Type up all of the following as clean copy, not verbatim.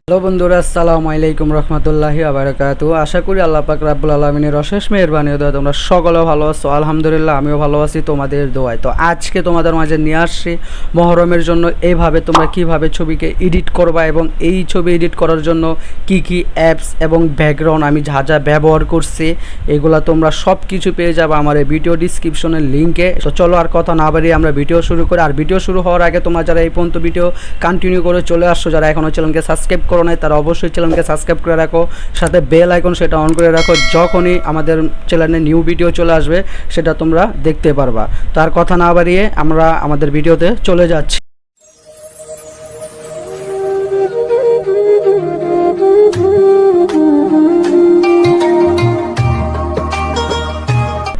Hello বন্ধুরা, আসসালামু আলাইকুম রহমতুল্লাহি ওয়া বারাকাতুহু। আশা করি আল্লাহ পাক রব্বুল আলামিনের অশেষ মেহেরবানি দোয়া তোমরা সকলে ভালো আছো। আলহামদুলিল্লাহ আমিও ভালো আছি তোমাদের দোয়ায়। তো আজকে তোমাদের মাঝে নিয়ে আসছি মহরমের জন্য এইভাবে তোমরা কিভাবে ছবিকে এডিট করবা এবং এই ছবি এডিট করার জন্য কি কি অ্যাপস এবং ব্যাকগ্রাউন্ড আমি যা যা ব্যবহার করছি এগুলা তোমরা সব কিছু পেয়ে যাবে আমার এই ভিডিও ডিসক্রিপশনের লিঙ্কে। তো চলো আর কথা না বাড়িয়ে আমরা ভিডিও শুরু করি। আর ভিডিও শুরু হওয়ার আগে তোমরা যারা এই পর্যন্ত ভিডিও কন্টিনিউ করে চলে আসছো, যারা এখনও চ্যানেলকে সাবস্ক্রাইব করো নাই তারা অবশ্যই চ্যানেলকে সাবস্ক্রাইব করে রাখো, সাথে বেল আইকন সেটা অন করে রাখো। যখনই আমাদের চ্যানেলে নিউ ভিডিও চলে আসবে সেটা তোমরা দেখতে পারবা। তার কথা না বাড়িয়ে আমরা আমাদের ভিডিওতে চলে যাচ্ছি।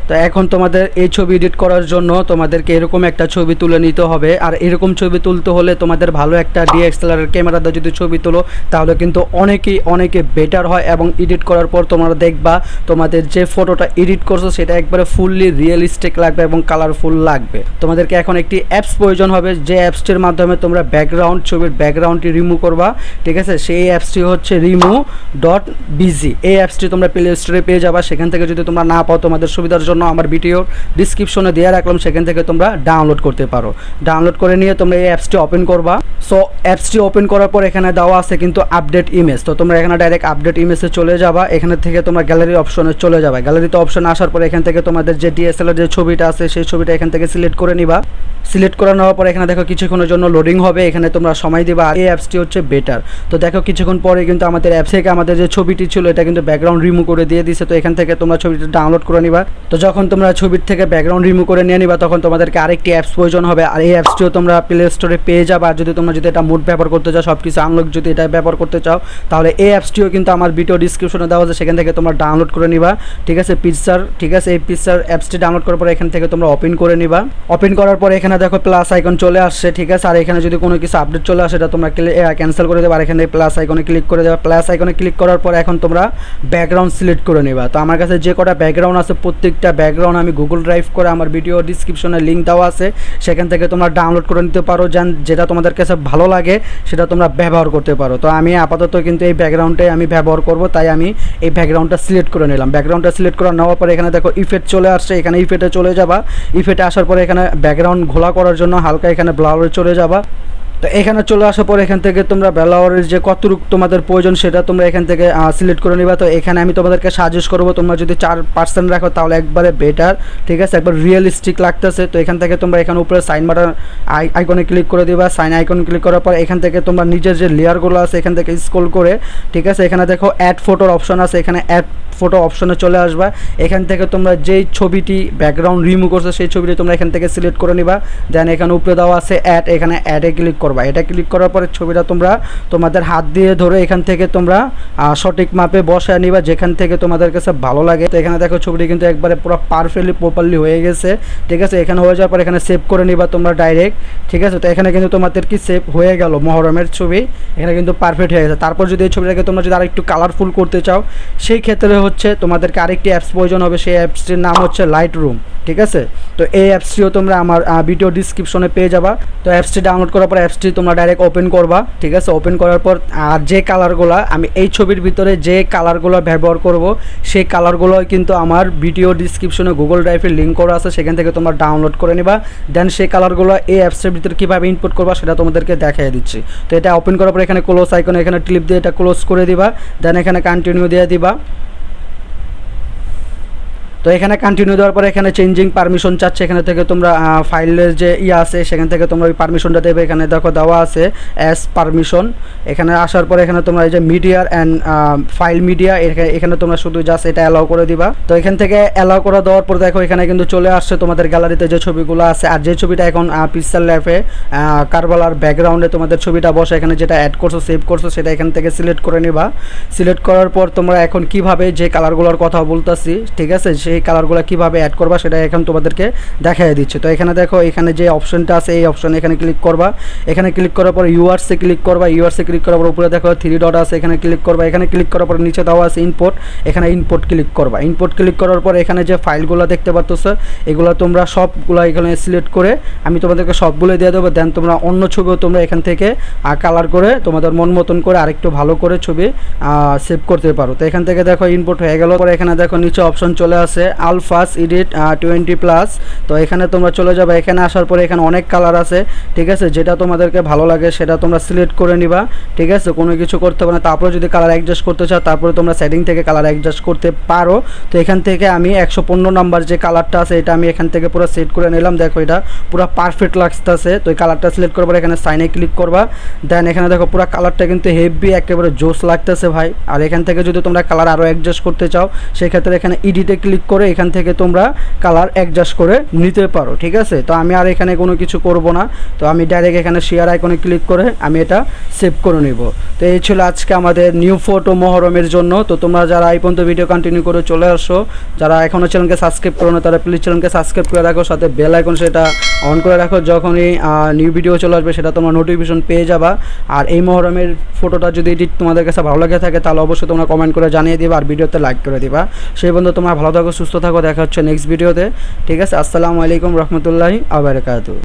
তো এখন তোমাদের এই ছবি এডিট করার জন্য তোমাদেরকে এরকম একটা ছবি তুলে নিতে হবে। আর এরকম ছবি তুলতে হলে তোমাদের ভালো একটা ডিএসএলআর ক্যামেরা দিয়ে যদি ছবি তোলো তাহলে কিন্তু অনেকে বেটার হয় এবং এডিট করার পর তোমরা দেখবা তোমাদের যে ফটোটা এডিট করছো সেটা একবারে ফুললি রিয়েলিস্টিক লাগবে এবং কালারফুল লাগবে। তোমাদেরকে এখন একটি অ্যাপস প্রয়োজন হবে, যে অ্যাপসটির মাধ্যমে তোমরা ছবির ব্যাকগ্রাউন্ডটি রিমুভ করবা। ঠিক আছে, সেই অ্যাপসটি হচ্ছে remove.bg। এই অ্যাপসটি তোমরা প্লে স্টোরে পেয়ে যাবা। সেখান থেকে যদি তোমরা না পাও তোমাদের সুবিধার জন্য আমার ভিডিওর ডিসক্রিপশনে দেওয়া রাখলাম, সেখান থেকে তোমরা ডাউনলোড করতে পারো। ডাউনলোড করে নিয়ে তোমরা এই অ্যাপসটি ওপেন করবা। সো অ্যাপসটি ওপেন করার পর এখানে দেওয়া আছে কিন্তু আপডেট ইমেজ। তো তোমরা এখানে ডাইরেক্ট আপডেট ইমেজে চলে যাবা। এখানে থেকে তোমরা গ্যালারি অপশনে চলে যাবে। গ্যালারিতে অপশন আসার পর এখান থেকে তোমাদের যে ডিএসএলআর যে ছবিটা আছে সেই ছবিটা এখান থেকে সিলেক্ট করে নিবা। সিলেক্ট করে নেওয়ার পর এখানে দেখো কিছুক্ষণের জন্য লোডিং হবে, এখানে তোমরা সময় দিবা। আর এই অ্যাপসটি হচ্ছে বেটার। তো দেখো কিছুক্ষণ পরে কিন্তু আমাদের অ্যাপস থেকে আমাদের যে ছবিটি ছিল এটা কিন্তু ব্যাকগ্রাউন্ড রিমুভ করে দিয়ে দিছে। তো এখান থেকে তোমরা ছবিটা ডাউনলোড করে নিবা। তো যখন তোমরা ছবির থেকে ব্যাকগ্রাউন্ড রিমুভ করে নিয়ে নিবা তখন তোমাদেরকে আরেকটি অ্যাপস প্রয়োজন হবে। আর এই অ্যাপসটিও তোমরা প্লে স্টোরে পেয়ে যাবা। আর যদি তোমরা এটা মুড ব্যবহার করতে চাও, সব কিছু আনলক যদি এটা ব্যবহার করতে চাও তাহলে এই অ্যাপসটিও কিন্তু আমার ভিডিও ডিসক্রিপশনে দেওয়া আছে, সেখান থেকে তোমরা ডাউনলোড করে নিবা। ঠিক আছে, পিকচার। ঠিক আছে, এই পিকচার অ্যাপসটি ডাউনলোড করার পর এখান থেকে তোমরা ওপেন করে নিবা। ওপেন করার পর এখানে দেখো প্লাস আইকন চলে আসছে। ঠিক আছে, আর এখানে যদি কোনো কিছু আপডেট চলে আসে এটা তোমরা ক্যান্সেল করে দেবে। আর এখানে প্লাস আইকনে ক্লিক করে দেবে। প্লাস আইকনে ক্লিক করার পর এখন তোমরা ব্যাকগ্রাউন্ড সিলেক্ট করে নিবা। তো আমার কাছে যে কটা ব্যাকগ্রাউন্ড আছে প্রত্যেকটা ব্যাকগ্রাউন্ড আমি গুগল ড্রাইভ করে আমার ভিডিও ডিসক্রিপশনে লিঙ্ক দেওয়া আছে, সেখান থেকে তোমরা ডাউনলোড করে নিতে পারো। যেটা তোমাদের কাছে ভালো লাগে সেটা তোমরা ব্যবহার করতে পারো। তো আমি আপাতত কিন্তু এই ব্যাকগ্রাউন্ডটাই আমি ব্যবহার করব, তাই আমি এই ব্যাকগ্রাউন্ডটা সিলেক্ট করে নিলাম। ব্যাকগ্রাউন্ডটা সিলেক্ট করে নেওয়ার পরে এখানে দেখো ইফেক্ট চলে আসছে, এখানে ইফেক্টে চলে যাবা। ইফেক্টে আসার পরে এখানে ব্যাকগ্রাউন্ড ঘোলা করার জন্য হালকা এখানে ব্লারে চলে যাবা। তো এখানে চলে আসার পর এখান থেকে তোমরা ব্লারের যে কতটুকু তোমাদের প্রয়োজন সেটা তোমরা এখান থেকে সিলেক্ট করে নিবা। তো এখানে আমি তোমাদেরকে সাজেস্ট করবো তোমরা যদি 4% রাখো তাহলে একবারে বেটার। ঠিক আছে, একবার রিয়েলিস্টিক লাগতেছে। তো এখান থেকে তোমরা এখানে উপরে সাইন বাটন আইকনে ক্লিক করে দিবা। সাইন আইকনে ক্লিক করার পর এখান থেকে তোমরা নিজের যে লেয়ারগুলো আছে এখান থেকে স্ক্রল করে, ঠিক আছে, এখানে দেখো অ্যাড ফটোর অপশন আছে, এখানে অ্যাড ফটো অপশনে চলে আসবা। এখান থেকে তোমরা যেই ছবিটি ব্যাকগ্রাউন্ড রিমুভ করছো সেই ছবিটি তোমরা এখান থেকে সিলেক্ট করে নিবা। দেন এখানে উপরে দেওয়া আছে অ্যাড, এখানে অ্যাডে ক্লিক করবা। এটা ক্লিক করার পরে ছবিটা তোমরা তোমাদের হাত দিয়ে ধরে এখান থেকে তোমরা সঠিক মাপে বসায় নিবা যেখান থেকে তোমাদের কাছে ভালো লাগে। তো এখানে দেখো ছবিটি কিন্তু একবারে পুরো পারফেক্টলি প্রপারলি হয়ে গেছে। ঠিক আছে, এখানে হয়ে যাওয়ার পর এখানে সেভ করে নিবা তোমরা ডাইরেক্ট। ঠিক আছে, তো এখানে কিন্তু তোমাদের কি সেভ হয়ে গেল মহরমের ছবি, এখানে কিন্তু পারফেক্ট হয়ে গেছে। তারপর যদি এই ছবিটাকে তোমরা যদি আরেকটু কালারফুল করতে চাও সেই ক্ষেত্রে হচ্ছে তোমাদেরকে আরেকটি অ্যাপস প্রয়োজন হবে, সেই অ্যাপসটির নাম হচ্ছে লাইটরুম। ঠিক আছে, তো এই অ্যাপসটিও তোমরা আমার ভিডিও ডিসক্রিপশনে পেয়ে যাবা। তো অ্যাপসটি ডাউনলোড করার পর অ্যাপসটি তোমরা ডাইরেক্ট ওপেন করবা। ঠিক আছে, ওপেন করার পর আর যে কালারগুলো আমি এই ছবির ভিতরে যে কালারগুলো ব্যবহার করব সেই কালারগুলো কিন্তু আমার ভিডিও ডিসক্রিপশনে গুগল ড্রাইভের লিঙ্ক করা আছে, সেখান থেকে তোমরা ডাউনলোড করে নিবা। দেন সেই কালারগুলো এই অ্যাপসের ভিতরে কীভাবে ইনপুট করবা সেটা তোমাদেরকে দেখিয়ে দিচ্ছি। তো এটা ওপেন করার পর এখানে ক্লোজ আইকনে এখানে ক্লিপ দিয়ে এটা ক্লোজ করে দিবা। দেন এখানে কন্টিনিউ দিয়ে দিবা। তো এখানে কন্টিনিউ দেওয়ার পরে এখানে চেঞ্জিং পারমিশন চাচ্ছে, এখানে থেকে তোমরা ফাইলের যে আছে সেখান থেকে তোমরা ওই পারমিশনটা দেবে। এখানে দেখো দেওয়া আছে অ্যাস পারমিশন। এখানে আসার পরে এখানে তোমরা এই যে মিডিয়ার অ্যান্ড ফাইল মিডিয়া এখানে তোমরা শুধু জাস্ট এটা অ্যালাউ করে দিবা। তো এখান থেকে অ্যালাউ করে দেওয়ার পর দেখো এখানে কিন্তু চলে আসছে তোমাদের গ্যালারিতে যে ছবিগুলো আছে। আর যে ছবিটা এখন পিক্সেল ল্যাপে কারবালার ব্যাকগ্রাউন্ডে তোমাদের ছবিটা বসে এখানে যেটা অ্যাড করছো সেভ করছো সেটা এখান থেকে সিলেক্ট করে নিবা। সিলেক্ট করার পর তোমরা এখন কিভাবে যে কালারগুলোর কথা বলতেছি, ঠিক আছে, সেই কালারগুলো কীভাবে অ্যাড করবা সেটা এখন তোমাদেরকে দেখাই দিচ্ছে। তো এখানে দেখো, এখানে যে অপশনটা আছে এই অপশনে এখানে ক্লিক করবা। এখানে ক্লিক করার পর ইউআরসে ক্লিক করবা। ইউআরসে ক্লিক করার পর উপরে দেখো 3 ডট আছে, এখানে ক্লিক করবা। এখানে ক্লিক করার পর নিচে দেওয়া আছে ইম্পোর্ট, এখানে ইম্পোর্ট ক্লিক করবা। ইম্পোর্ট ক্লিক করার পর এখানে যে ফাইলগুলো দেখতে পাচ্ছ এগুলো তোমরা সবগুলো এখানে সিলেক্ট করে আমি তোমাদেরকে সবগুলো দিয়ে দেবো। দেন তোমরা অন্য ছবিও তোমরা এখান থেকে কালার করে তোমাদের মন মতন করে আরেকটু ভালো করে ছবি সেভ করতে পারো। তো এখান থেকে দেখো ইম্পোর্ট হয়ে গেল। পরে এখানে দেখো নিচে অপশন চলে আসে আলফাস এডিট 20+। তো এখানে তোমরা চলে যাবে। এখানে আসার পরে এখানে অনেক কালার আছে, ঠিক আছে, যেটা তোমাদেরকে ভালো লাগে সেটা তোমরা সিলেক্ট করে নিবা, ঠিক আছে, কোনো কিছু করতে হবে না। তারপরে যদি কালার অ্যাডজাস্ট করতে চাও তারপরে তোমরা সেটিং থেকে কালার অ্যাডজাস্ট করতে পারো। তো এখান থেকে আমি 115 নাম্বার যে কালারটা আছে এটা আমি এখান থেকে পুরো সেট করে নিলাম। দেখো এটা পুরো পারফেক্ট লাগতেছে। তো এই কালারটা সিলেক্ট করবার এখানে সাইনে ক্লিক করবা। দেন এখানে দেখো পুরো কালারটা কিন্তু হেভি একেবারে জোস লাগতেছে ভাই। আর এখান থেকে যদি তোমরা কালার আরও অ্যাডজাস্ট করতে চাও সেক্ষেত্রে এখানে এডিটে ক্লিক করে এখান থেকে তোমরা কালার অ্যাডজাস্ট করে নিতে পারো, ঠিক আছে। তো আমি আর এখানে কোনো কিছু করব না, তো আমি ডাইরেক্ট এখানে শেয়ার আইকনে ক্লিক করে আমি এটা সেভ করে নিব। তো এই ছিল আজকে আমাদের নিউ ফটো মহরমের জন্য। তো তোমরা যারা এই পর্যন্ত ভিডিও কন্টিনিউ করে চলে আসো, যারা এখনও চ্যানেলকে সাবস্ক্রাইব করো না তারা প্লিজ চ্যানেলকে সাবস্ক্রাইব করে রাখো, সাথে বেল আইকন সেটা অন করে রাখো, যখনই নিউ ভিডিও চলে আসবে সেটা তোমরা নোটিফিকেশন পেয়ে যাবা। আর এই মহরমের ফটোটা যদি এডিট তোমাদের কাছে ভালো লাগে থাকে তাহলে অবশ্যই তোমরা কমেন্ট করে জানিয়ে দিবা আর ভিডিওতে লাইক করে দিবা। সেই বন্ধু তোমরা ভালো থাকো, সুস্থ থাকো, দেখা হচ্ছে নেক্সট ভিডিওতে, ঠিক আছে। আসসালামু আলাইকুম রহমতুল্লাহি ওয়া বারাকাতুহু।